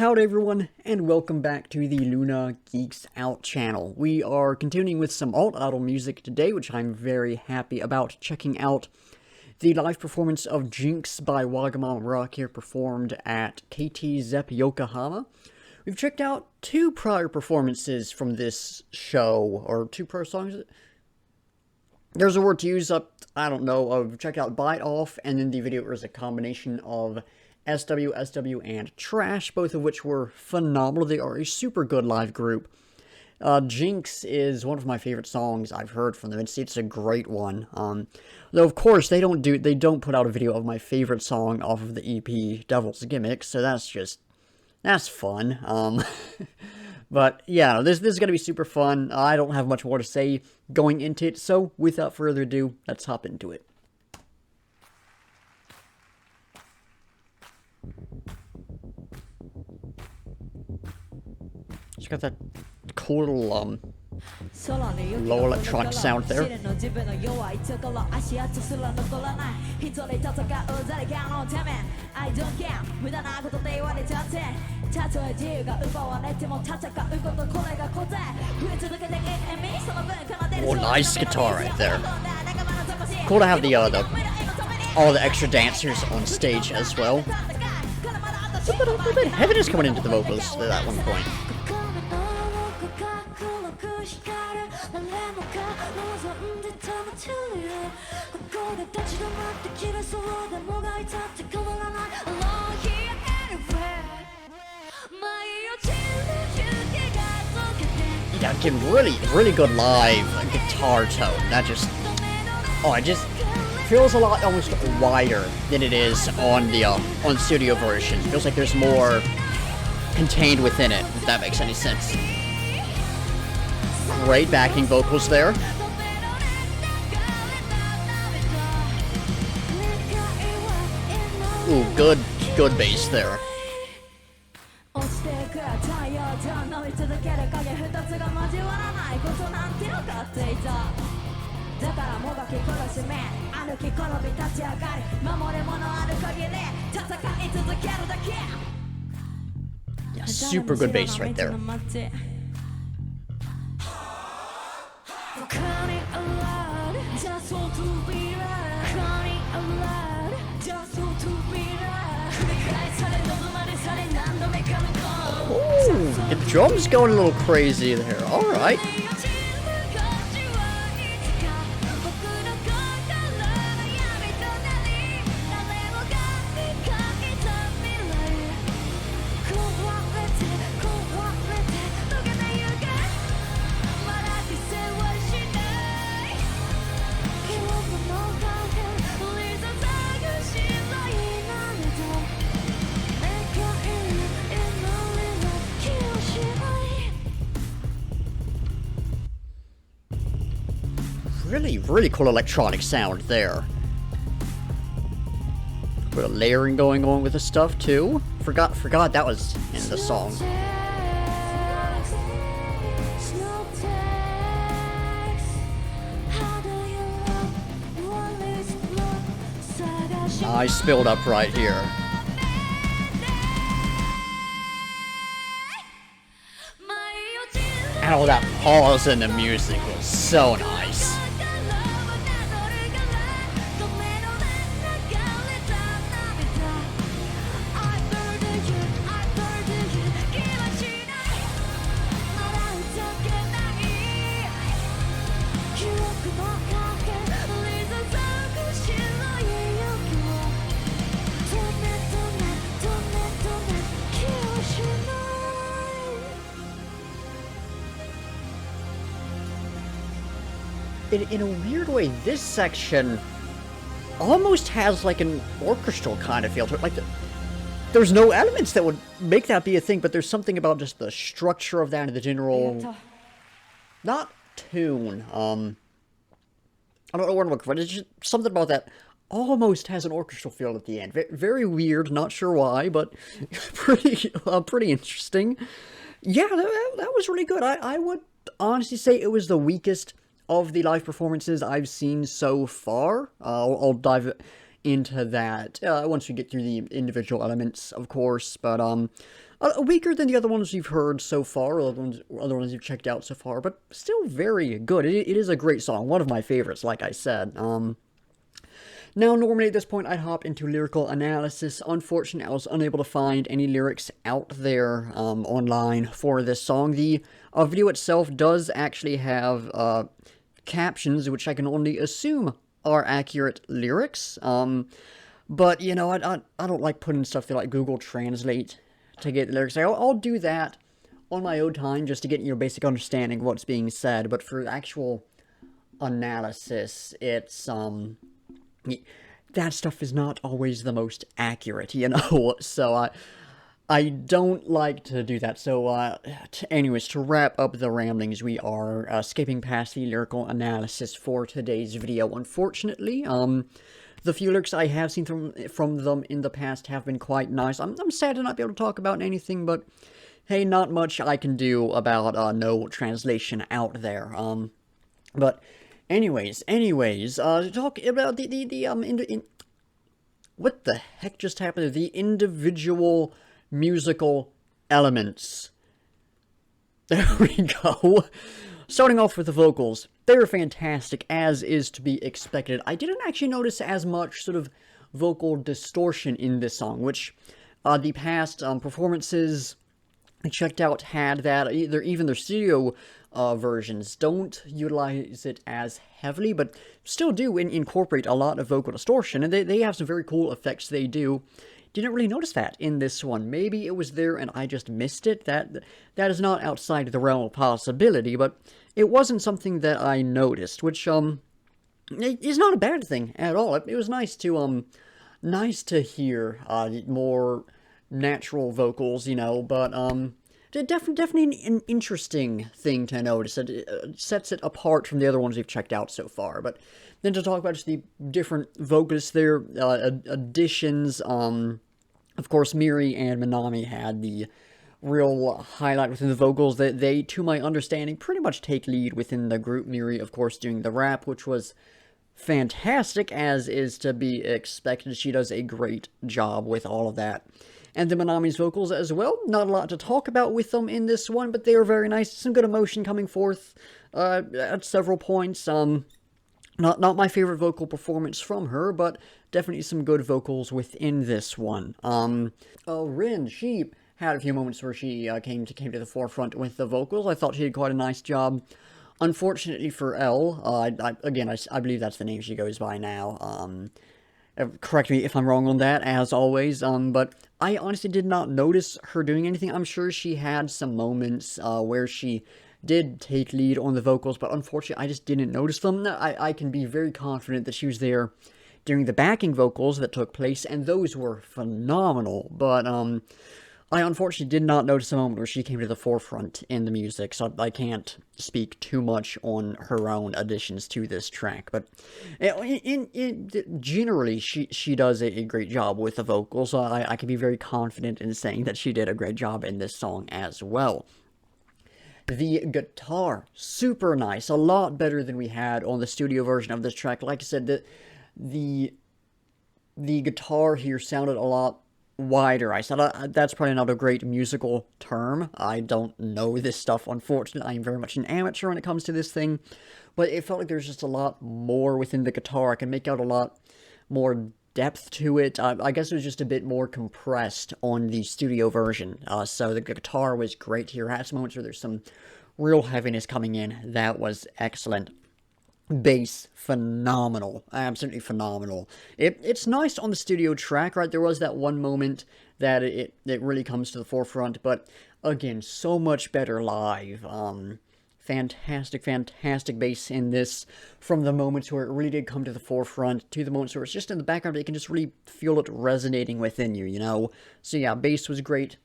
Howdy everyone, and welcome back to the Luna Geeks Out channel. We are continuing with some alt-idol music today, which I'm very happy about. Checking out the live performance of JINX by WAGAMAMA RAKIA performed at KT Zepp Yokohama. We've checked out two prior performances from this show, or two prior songs. There's a word to use up, I don't know, I've checked out Bite Off, and then the video was a combination of SW, and Trash, both of which were phenomenal. They are a super good live group. JINX is one of my favorite songs I've heard from them. It's a great one. Though of course they don't put out a video of my favorite song off of the EP Devil's Gimmick, so that's fun. But yeah, this is gonna be super fun. I don't have much more to say going into it, so without further ado, let's hop into it. It's got that cool little low electronic sound there. Oh, nice guitar right there. Cool to have all the extra dancers on stage as well. A little bit heaviness coming into the vocals at that one point. Yeah, getting really good live guitar tone. That it just feels a lot almost wider than it is on the studio version. It feels like there's more contained within it, if that makes any sense. Great backing vocals there. Ooh, good bass there. Yeah, super good bass right there. Ooh, the drums going a little crazy there. Alright. Really cool electronic sound there. Bit of layering going on with the stuff too. Forgot that was in the song. Nice build up right here. And all that pause in the music was so nice. In a weird way, this section almost has like an orchestral kind of feel to it. Like there's no elements that would make that be a thing, but there's something about just the structure of that and the general, not tune. I don't know what I'm looking for. It's just something about that almost has an orchestral feel at the end. Very weird. Not sure why, but pretty interesting. Yeah, that was really good. I would honestly say it was the weakest of the live performances I've seen so far. I'll dive into that once we get through the individual elements, of course, but weaker than the other ones you've heard so far, or other ones you've checked out so far, but still very good. It is a great song, one of my favorites, like I said. Now, normally at this point, I'd hop into lyrical analysis. Unfortunately, I was unable to find any lyrics out there online for this song. The video itself does actually have captions, which I can only assume are accurate lyrics. But, you know, I don't like putting stuff through, like, Google Translate to get the lyrics. I'll do that on my own time just to get, you know, basic understanding of what's being said. But for actual analysis, it's, that stuff is not always the most accurate, you know, so I don't like to do that. So, anyways, to wrap up the ramblings, we are skipping past the lyrical analysis for today's video, unfortunately. The few lyrics I have seen from them in the past have been quite nice. I'm sad to not be able to talk about anything, but hey, not much I can do about no translation out there. But anyways, to talk about what the heck just happened? The individual musical elements. There we go. Starting off with the vocals, they were fantastic, as is to be expected. I didn't actually notice as much sort of vocal distortion in this song, which the past performances I checked out had that. Even their studio versions don't utilize it as heavily, but still do incorporate a lot of vocal distortion, and they have some very cool effects they do. Didn't really notice that in this one. Maybe it was there and I just missed it. That is not outside the realm of possibility, but it wasn't something that I noticed, which is not a bad thing at all. It was nice to hear more natural vocals, you know, but definitely an interesting thing to notice. It sets it apart from the other ones we've checked out so far. But then to talk about just the different vocalists there, additions, of course, Miri and Minami had the real highlight within the vocals. They, to my understanding, pretty much take lead within the group. Miri, of course, doing the rap, which was fantastic, as is to be expected. She does a great job with all of that. And the Minami's vocals as well. Not a lot to talk about with them in this one, but they are very nice. Some good emotion coming forth at several points. Not my favorite vocal performance from her, but definitely some good vocals within this one. Rin, she had a few moments where she came to the forefront with the vocals. I thought she did quite a nice job. Unfortunately for Elle, I believe that's the name she goes by now. Correct me if I'm wrong on that, as always, but I honestly did not notice her doing anything. I'm sure she had some moments where she did take lead on the vocals, but unfortunately I just didn't notice them. I can be very confident that she was there during the backing vocals that took place, and those were phenomenal, but I unfortunately did not notice a moment where she came to the forefront in the music, so I can't speak too much on her own additions to this track. But generally, she does a great job with the vocals, so I can be very confident in saying that she did a great job in this song as well. The guitar, super nice, a lot better than we had on the studio version of this track. Like I said, the guitar here sounded a lot wider. I said that's probably not a great musical term. I don't know this stuff, unfortunately. I'm very much an amateur when it comes to this thing, but it felt like there's just a lot more within the guitar. I can make out a lot more depth to it. I guess it was just a bit more compressed on the studio version, so the guitar was great here. Had some moments where there's some real heaviness coming in. That was excellent. Bass, phenomenal. Absolutely phenomenal. It's nice on the studio track, right? There was that one moment that it really comes to the forefront, but again, so much better live. Fantastic bass in this, from the moments where it really did come to the forefront to the moments where it's just in the background. You can just really feel it resonating within you, you know? So yeah, bass was great.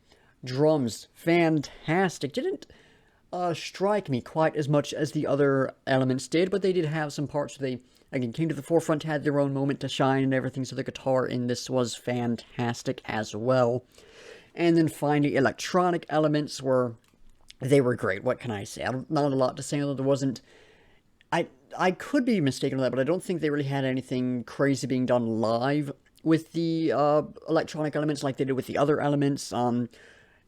Drums, fantastic. Didn't strike me quite as much as the other elements did, but they did have some parts where they, again, came to the forefront, had their own moment to shine and everything, so the guitar in this was fantastic as well. And then finally, electronic elements were great. What can I say? Not a lot to say, although there wasn't... I could be mistaken on that, but I don't think they really had anything crazy being done live with the electronic elements like they did with the other elements.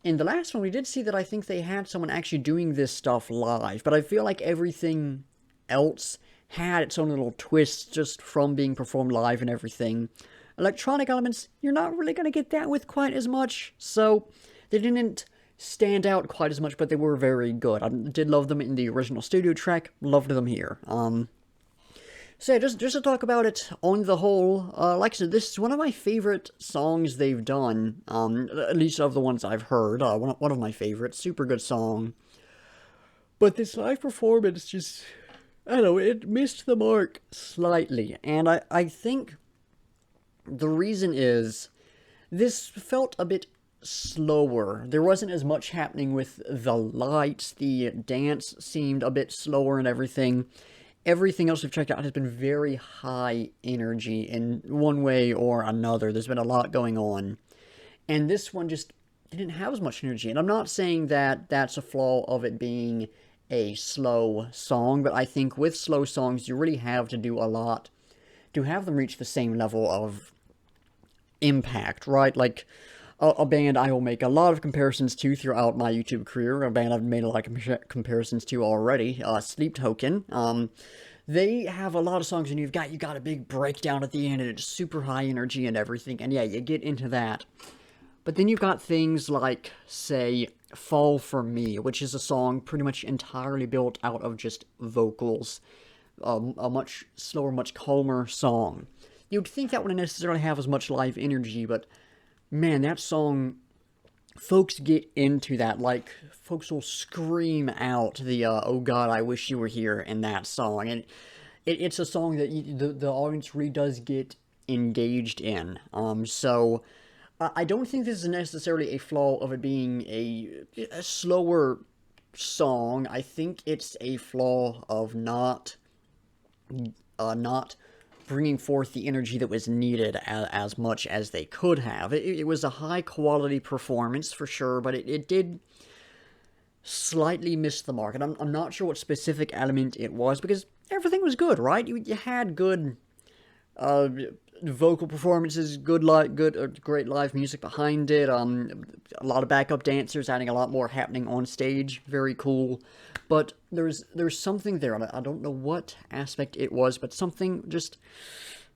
In the last one, we did see that I think they had someone actually doing this stuff live, but I feel like everything else had its own little twists just from being performed live and everything. Electronic elements, you're not really going to get that with quite as much, so they didn't stand out quite as much, but they were very good. I did love them in the original studio track, loved them here. So yeah, just to talk about it on the whole, like I said, this is one of my favorite songs they've done, at least of the ones I've heard, one of my favorites, super good song. But this live performance just, I don't know, it missed the mark slightly, and I think the reason is, this felt a bit slower. There wasn't as much happening with the lights, the dance seemed a bit slower and everything. Everything else we've checked out has been very high energy in one way or another. There's been a lot going on. And this one just didn't have as much energy. And I'm not saying that that's a flaw of it being a slow song, but I think with slow songs, you really have to do a lot to have them reach the same level of impact, right? Like, a band I will make a lot of comparisons to throughout my YouTube career, a band I've made a lot of comparisons to already, Sleep Token. They have a lot of songs, and you got a big breakdown at the end, and it's super high energy and everything, and yeah, you get into that. But then you've got things like, say, Fall For Me, which is a song pretty much entirely built out of just vocals, a much slower, much calmer song. You'd think that wouldn't necessarily have as much live energy, but man, that song, folks get into that, like, folks will scream out the, oh god, I wish you were here in that song, and it's a song that the audience really does get engaged in, so I don't think this is necessarily a flaw of it being a slower song. I think it's a flaw of not bringing forth the energy that was needed as much as they could have. It was a high-quality performance, for sure, but it did slightly miss the mark. And I'm not sure what specific element it was, because everything was good, right? You had good vocal performances, great live music behind it, a lot of backup dancers, adding a lot more happening on stage, very cool. But there's something there, and I don't know what aspect it was, but something just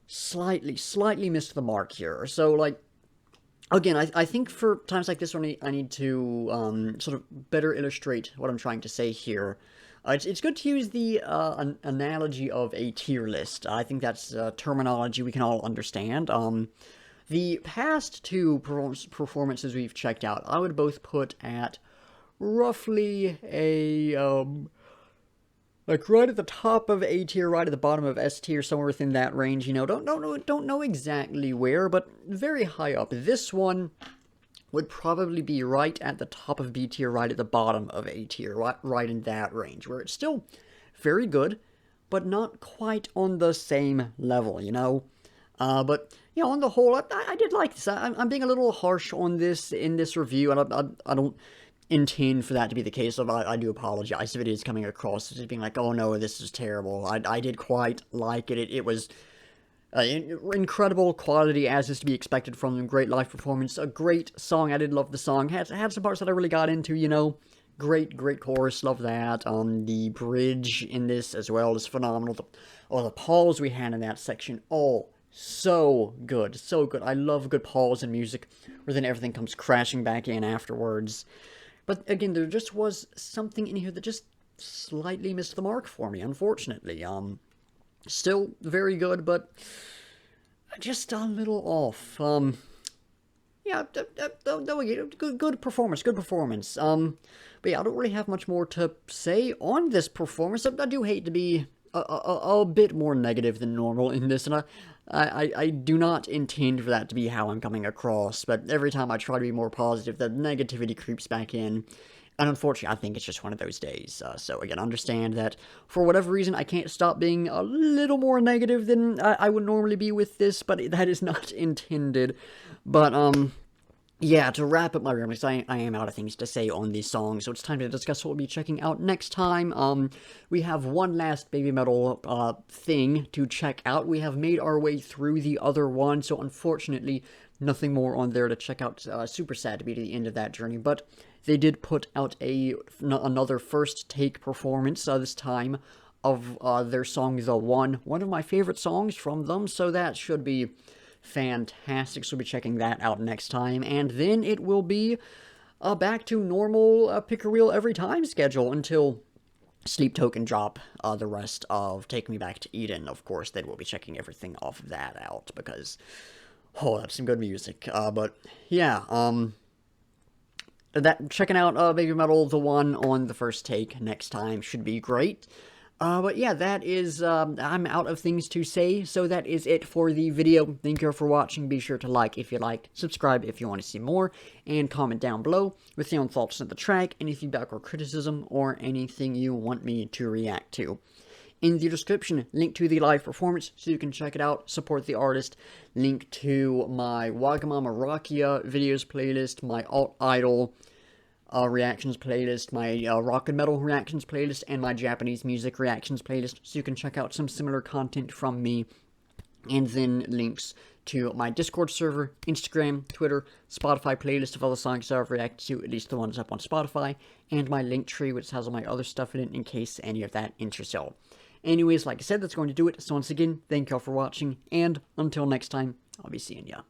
slightly missed the mark here. So, like, again, I think for times like this one, I need to sort of better illustrate what I'm trying to say here. It's good to use the analogy of a tier list. I think that's terminology we can all understand. The past two performances we've checked out, I would both put at roughly a, like right at the top of A tier, right at the bottom of S tier, somewhere within that range, you know, don't know exactly where, but very high up. This one would probably be right at the top of B tier, right at the bottom of A tier, right in that range, where it's still very good, but not quite on the same level, you know? But, you know, on the whole, I did like this. I'm being a little harsh on this in this review, and I don't intend for that to be the case. I do apologize if it is coming across as being like, oh no, this is terrible. I did quite like it. It was incredible quality, as is to be expected from them. Great live performance, a great song. I did love the song. Had some parts that I really got into, you know. Great chorus, love that. The bridge in this as well is phenomenal. The pause we had in that section, so good, so good. I love a good pause in music, where then everything comes crashing back in afterwards. But again, there just was something in here that just slightly missed the mark for me, unfortunately. Still very good, but just a little off. Yeah, good performance. But yeah, I don't really have much more to say on this performance. I do hate to be a bit more negative than normal in this, and I do not intend for that to be how I'm coming across, but every time I try to be more positive, the negativity creeps back in, and unfortunately, I think it's just one of those days. So again, understand that for whatever reason, I can't stop being a little more negative than I would normally be with this, but that is not intended. But, yeah, to wrap up my rambling, I am out of things to say on these songs, so it's time to discuss what we'll be checking out next time. We have one last Baby Metal thing to check out. We have made our way through the other one, so unfortunately, nothing more on there to check out. Super sad to be to the end of that journey, but they did put out another first take performance this time of their song The one of my favorite songs from them, so that should be fantastic. So we'll be checking that out next time, and then it will be back to normal pick a reel every time schedule until Sleep Token drop the rest of Take Me Back to Eden. Of course, then we'll be checking everything off that out because, oh, that's some good music. But yeah, checking out Baby Metal, the one on the first take next time should be great. But yeah, that is, I'm out of things to say, so that is it for the video. Thank you for watching. Be sure to like if you liked, subscribe if you want to see more, and comment down below with your own thoughts on the track, any feedback or criticism, or anything you want me to react to. In the description, link to the live performance so you can check it out, support the artist, link to my WAGAMAMA RAKIA videos playlist, my alt idol reactions playlist, my rock and metal reactions playlist, and my Japanese music reactions playlist, so you can check out some similar content from me, and then links to my Discord server, Instagram, Twitter, Spotify playlist of all the songs I've reacted to, at least the ones up on Spotify, and my link tree, which has all my other stuff in it, in case any of that interests y'all. Anyways, like I said, that's going to do it. So once again, thank y'all for watching, and until next time, I'll be seeing ya.